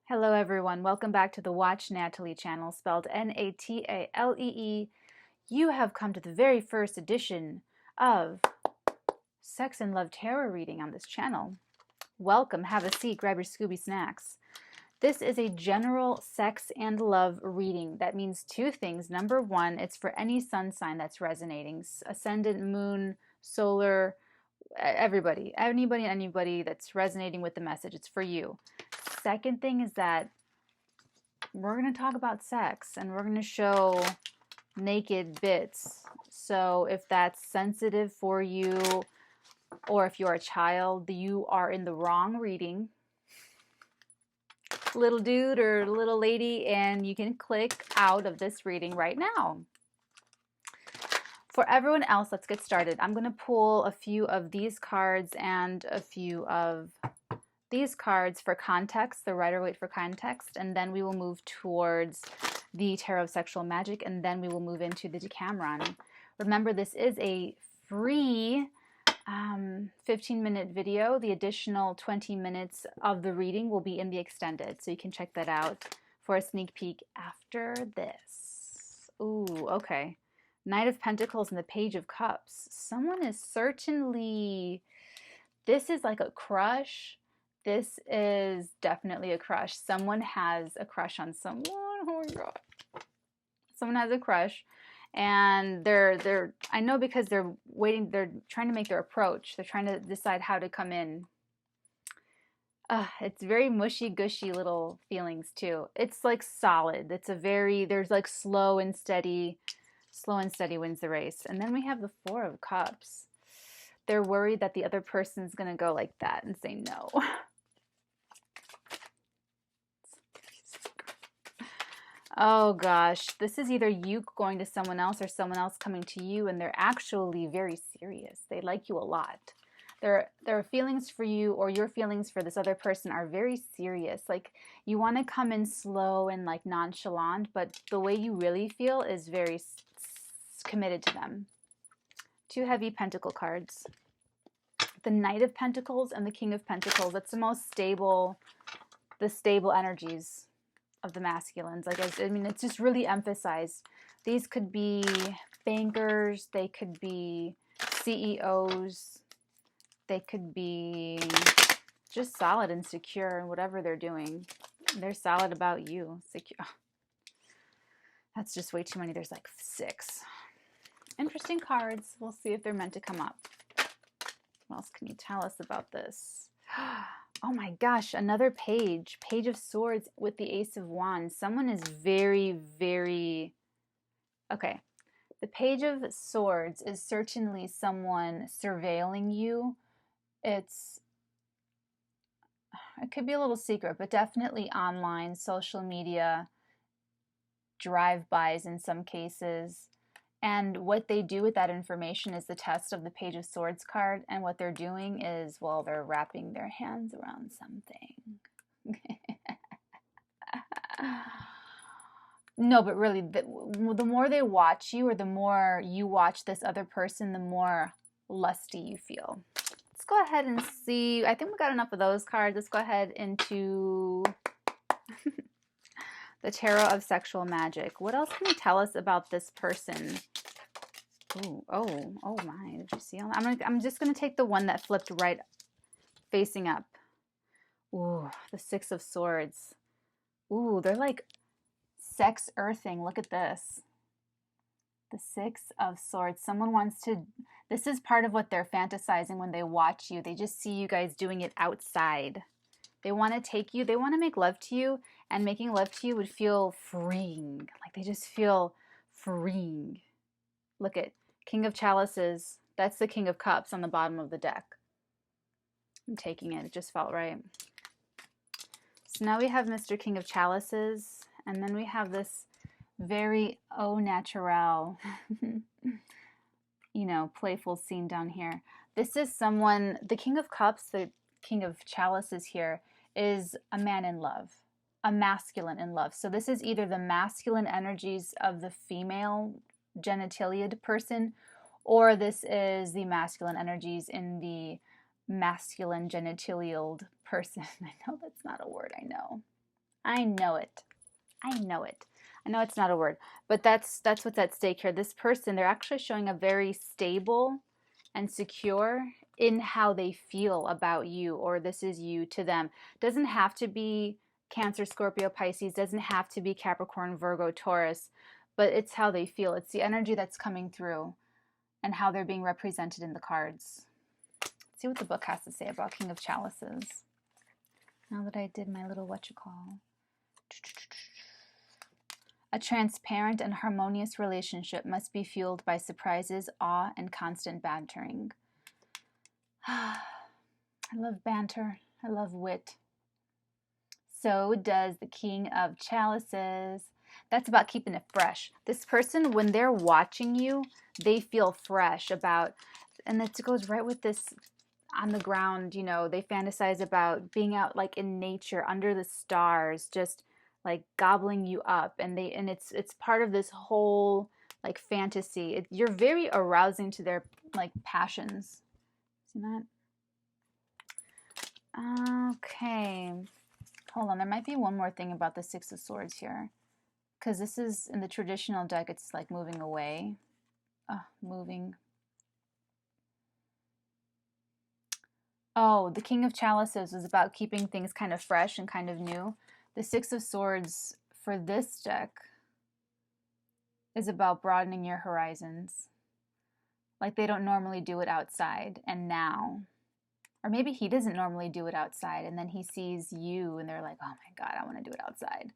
Hello everyone, welcome back to the Watch Natalie channel, spelled Natalee. You have come to the very first edition of Sex and Love Tarot reading on this channel. Welcome, have a seat, grab your Scooby snacks. This is a general sex and love reading. That means two things. Number one, it's for any sun sign that's resonating. Ascendant, moon, solar, everybody, anybody that's resonating with the message. It's for you. Second thing is that we're going to talk about sex and we're going to show naked bits. So if that's sensitive for you or if you're a child, you are in the wrong reading, little dude or little lady, and you can click out of this reading right now. For everyone else, let's get started. I'm going to pull a few of these cards and a few of these cards for context, the Rider-Waite for context, and then we will move towards the Tarot of Sexual Magic, and then we will move into the Decameron. Remember, this is a free 15-minute video. The additional 20 minutes of the reading will be in the extended, so you can check that out for a sneak peek after this. Ooh, okay. Knight of Pentacles and the Page of Cups. Someone is certainly, this is like a crush. This is definitely a crush. Someone has a crush on someone. Oh my God. Someone has a crush. And they're I know because they're waiting, they're trying to make their approach. They're trying to decide how to come in. It's very mushy-gushy little feelings too. It's like solid. It's a very, there's like slow and steady wins the race. And then we have the Four of Cups. They're worried that the other person's going to go like that and say no. Oh gosh, this is either you going to someone else or someone else coming to you, and they're actually very serious. They like you a lot. Their feelings for you or your feelings for this other person are very serious. Like, you want to come in slow and like nonchalant, but the way you really feel is very committed to them. Two heavy pentacle cards. The Knight of Pentacles and the King of Pentacles. That's the most stable, the stable energies of the masculines. Like, I mean, it's just really emphasized. These could be bankers, they could be CEOs, they could be just solid and secure in whatever they're doing. They're solid about you. Secure. Oh, that's just way too many. There's like 6. Interesting cards. We'll see if they're meant to come up. What else can you tell us about this? Oh my gosh, another page. Page of Swords with the Ace of Wands. Someone is very, very... Okay. The Page of Swords is certainly someone surveilling you. It could be a little secret, but definitely online, social media, drive-bys in some cases. And what they do with that information is the test of the Page of Swords card. And what they're doing is, well, they're wrapping their hands around something. No, but really, the more they watch you, or the more you watch this other person, the more lusty you feel. Let's go ahead and see. I think we got enough of those cards. Let's go ahead into the Tarot of Sexual Magic. What else can you tell us about this person? Ooh, oh my, did you see all that? I'm just going to take the one that flipped right facing up. Ooh, the Six of Swords. Ooh, they're like sex earthing. Look at this. The Six of Swords. Someone wants to, this is part of what they're fantasizing when they watch you. They just see you guys doing it outside. They want to take you, they want to make love to you, and making love to you would feel freeing. Like, they just feel freeing. Look at King of Chalices. That's the King of Cups on the bottom of the deck. I'm taking it. It just felt right. So now we have Mr. King of Chalices, and then we have this very au naturel, you know, playful scene down here. This is someone, the King of Cups, the King of Chalices here, is a man in love, a masculine in love. So this is either the masculine energies of the female genitaliaed person, or this is the masculine energies in the masculine genitalial person. I know that's not a word, I know. I know it. I know it. I know it's not a word, but that's what's at stake here. This person, they're actually showing a very stable and secure in how they feel about you, or this is you to them. Doesn't have to be Cancer, Scorpio, Pisces, doesn't have to be Capricorn, Virgo, Taurus, but it's how they feel. It's the energy that's coming through and how they're being represented in the cards. Let's see what the book has to say about King of Chalices. Now that I did my little whatchamacall. A transparent and harmonious relationship must be fueled by surprises, awe, and constant bantering. I love banter. I love wit. So does the King of Chalices. That's about keeping it fresh. This person, when they're watching you, they feel fresh about, and it goes right with this on the ground, you know, they fantasize about being out like in nature, under the stars, just like gobbling you up, and it's part of this whole like fantasy. You're very arousing to their like passions. See that? Okay, hold on. There might be one more thing about the Six of Swords here, because this is in the traditional deck. It's like moving away, moving. Oh, the King of Chalices was about keeping things kind of fresh and kind of new. The Six of Swords for this deck is about broadening your horizons. Like they don't normally do it outside, and now. Or maybe he doesn't normally do it outside, and then he sees you, and they're like, oh my God, I want to do it outside.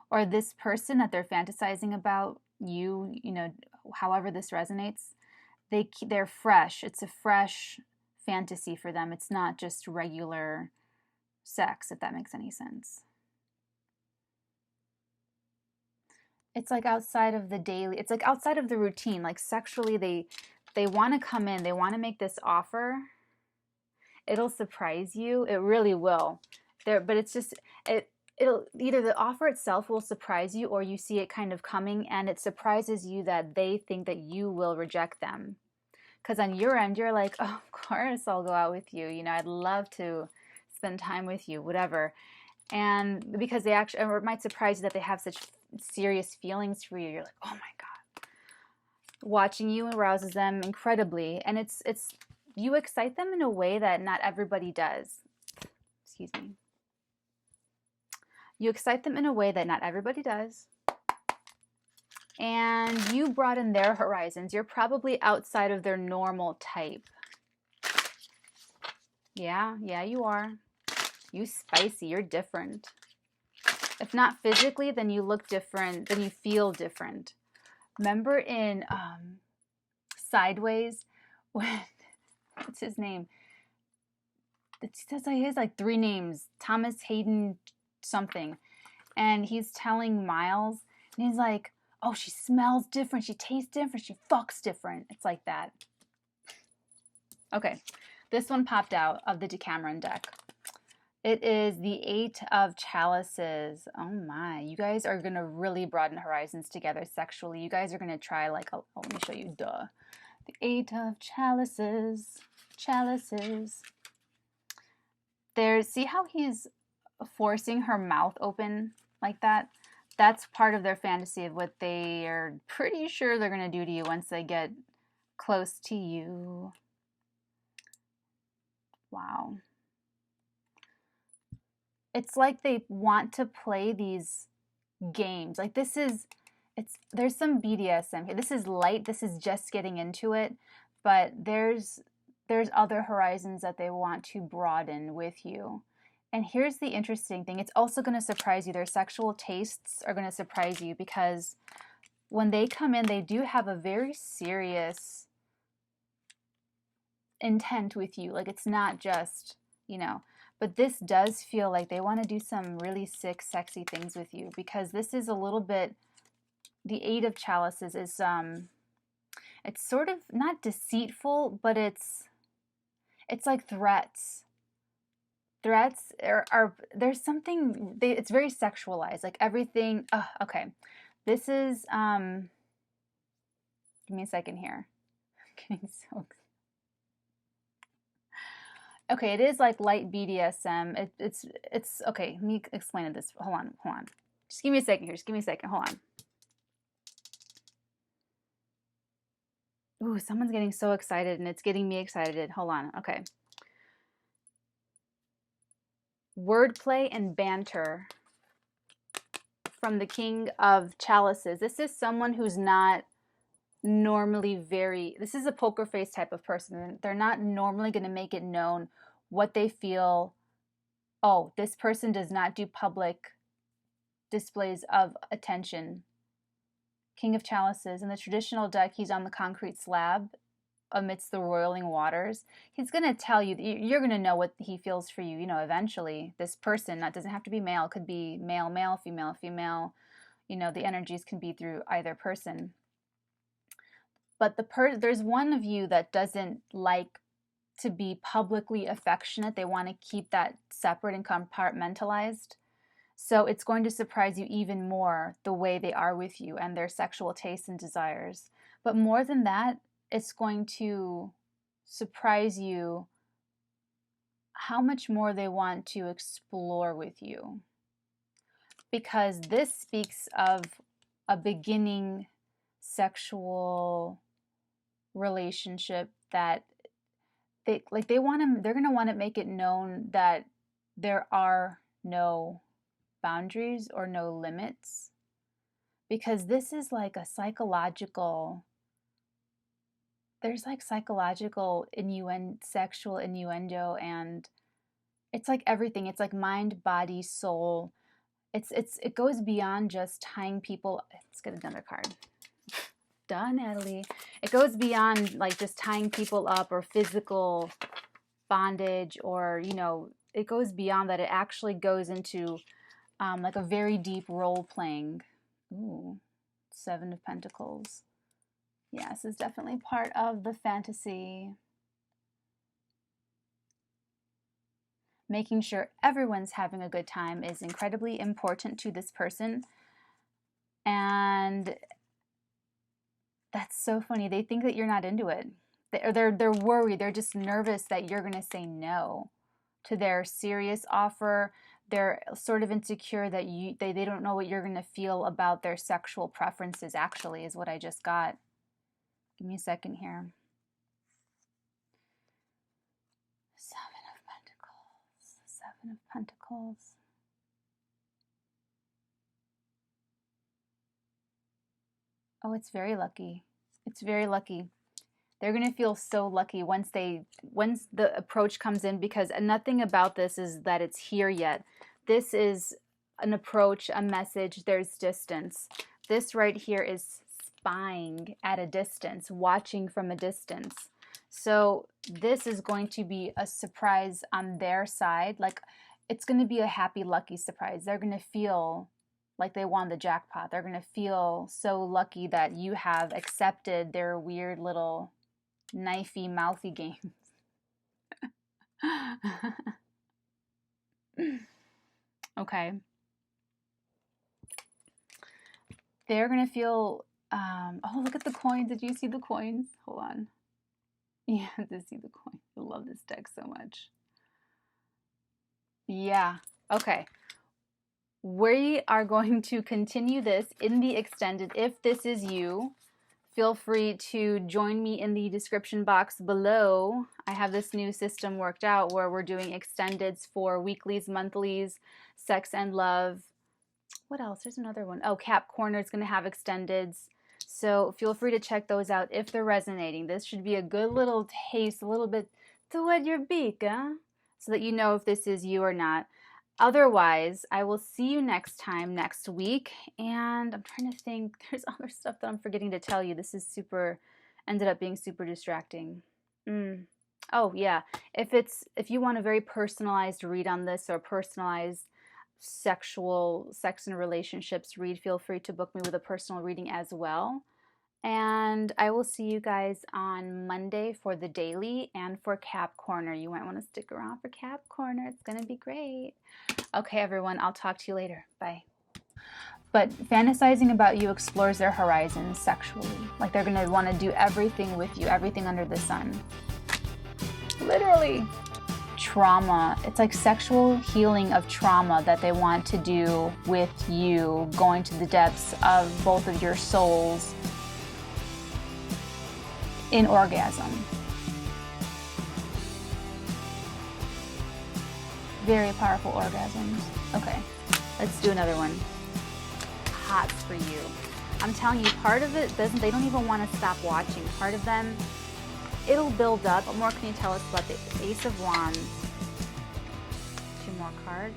Or this person that they're fantasizing about, you know, however this resonates, they're fresh. It's a fresh fantasy for them. It's not just regular sex, if that makes any sense. It's like outside of the daily, it's like outside of the routine. Like sexually, they want to come in, they want to make this offer. It'll surprise you. It really will. But it's just it'll either the offer itself will surprise you, or you see it kind of coming and it surprises you that they think that you will reject them. Because on your end, you're like, oh, of course I'll go out with you. You know, I'd love to spend time with you, whatever. And because they actually, or it might surprise you that they have such serious feelings for you. You're like, oh my God. Watching you arouses them incredibly. And it's you excite them in a way that not everybody does. Excuse me. You excite them in a way that not everybody does. And you broaden their horizons. You're probably outside of their normal type. Yeah, you are. You spicy, you're different. If not physically, then you look different, then you feel different. Remember in Sideways, when, what's his name? It says he has like 3 names, Thomas Hayden something. And he's telling Miles, and he's like, oh, she smells different, she tastes different, she fucks different. It's like that. Okay, this one popped out of the Decameron deck. It is the 8 of Chalices. Oh my, you guys are going to really broaden horizons together sexually. You guys are going to try like, oh, let me show you, duh. The 8 of Chalices. Chalices. See how he's forcing her mouth open like that? That's part of their fantasy of what they are pretty sure they're going to do to you once they get close to you. Wow. It's like they want to play these games. Like there's some BDSM here. This is light. This is just getting into it. But there's other horizons that they want to broaden with you. And here's the interesting thing. It's also going to surprise you. Their sexual tastes are going to surprise you because when they come in, they do have a very serious intent with you. Like it's not just, you know, but this does feel like they want to do some really sick, sexy things with you because this is a little bit, the 8 of Chalices is, it's sort of not deceitful, but it's like threats. Threats are there's something, it's very sexualized, like everything. Okay. This is, give me a second here. I'm getting so excited. Okay, it is like light BDSM. It's okay. Let me explain this. Hold on. Just give me a second here. Just give me a second. Hold on. Ooh, someone's getting so excited, and it's getting me excited. Hold on. Okay. Wordplay and banter from the King of Chalices. This is someone who's not normally this is a poker face type of person. They're not normally going to make it known what they feel. Oh, this person does not do public displays of attention. King of Chalices. In the traditional deck, he's on the concrete slab amidst the roiling waters. He's going to tell you, you're going to know what he feels for you, eventually. This person, that doesn't have to be male, could be male, male, female, female. The energies can be through either person. But there's one of you that doesn't like to be publicly affectionate. They want to keep that separate and compartmentalized. So it's going to surprise you even more the way they are with you and their sexual tastes and desires. But more than that, it's going to surprise you how much more they want to explore with you. Because this speaks of a beginning sexual relationship that they're going to want to make it known that there are no boundaries or no limits, because this is like a there's like psychological sexual innuendo, and it's like everything. It's like mind, body, soul. It goes beyond just tying people. Let's get another card. Duh, Natalie. It goes beyond like just tying people up or physical bondage, or it goes beyond that. It actually goes into like a very deep role playing. Ooh, 7 of Pentacles. Yeah, this is definitely part of the fantasy. Making sure everyone's having a good time is incredibly important to this person. And that's so funny. They think that you're not into it. They're worried. They're just nervous that you're going to say no to their serious offer. They're sort of insecure that they don't know what you're going to feel about their sexual preferences, actually, is what I just got. Give me a second here. 7 of Pentacles. 7 of Pentacles. Oh, it's very lucky. It's very lucky. They're going to feel so lucky once the approach comes in, because nothing about this is that it's here yet. This is an approach, a message. There's distance. This right here is spying at a distance, watching from a distance. So this is going to be a surprise on their side. Like, it's going to be a happy, lucky surprise. They're going to feel like they won the jackpot. They're going to feel so lucky that you have accepted their weird little knifey, mouthy games. Okay. They're going to feel, oh, look at the coins. Did you see the coins? Hold on. Yeah, I did see the coins. I love this deck so much. Yeah. Okay. We are going to continue this in the extended. If this is you, feel free to join me in the description box below. I have this new system worked out where we're doing extendeds for weeklies, monthlies, sex and love. What else? There's another one. Oh, Cap Corner is going to have extendeds. So feel free to check those out if they're resonating. This should be a good little taste, a little bit to wet your beak, huh? So that you know if this is you or not. Otherwise, I will see you next time, next week. And I'm trying to think, there's other stuff that I'm forgetting to tell you. This is ended up being super distracting. Oh, yeah. If you want a very personalized read on this, or personalized sex and relationships read, feel free to book me with a personal reading as well. And I will see you guys on Monday for the daily and for Cap Corner. You might want to stick around for Cap Corner. It's going to be great. Okay, everyone. I'll talk to you later. Bye. But fantasizing about you explores their horizons sexually. Like, they're going to want to do everything with you, everything under the sun. Literally. trauma. It's like sexual healing of trauma that they want to do with you, going to the depths of both of your souls in orgasm. Very powerful orgasms. Okay, let's do another one. Hots for you. I'm telling you, part of it doesn't, they don't even want to stop watching. Part of them, it'll build up. What more can you tell us about the Ace of Wands? 2 more cards.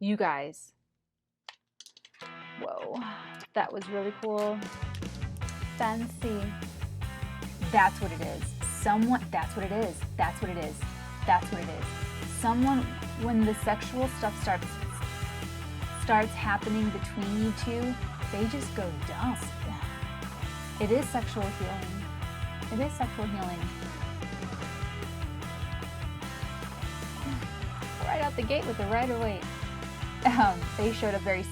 You guys. Whoa, that was really cool. Fancy. That's what it is. Someone, that's what it is. That's what it is. That's what it is. Someone, when the sexual stuff starts happening between you two, they just go dumb. It is sexual healing. It is sexual healing. Right out the gate with the Rider-Waite. They showed up very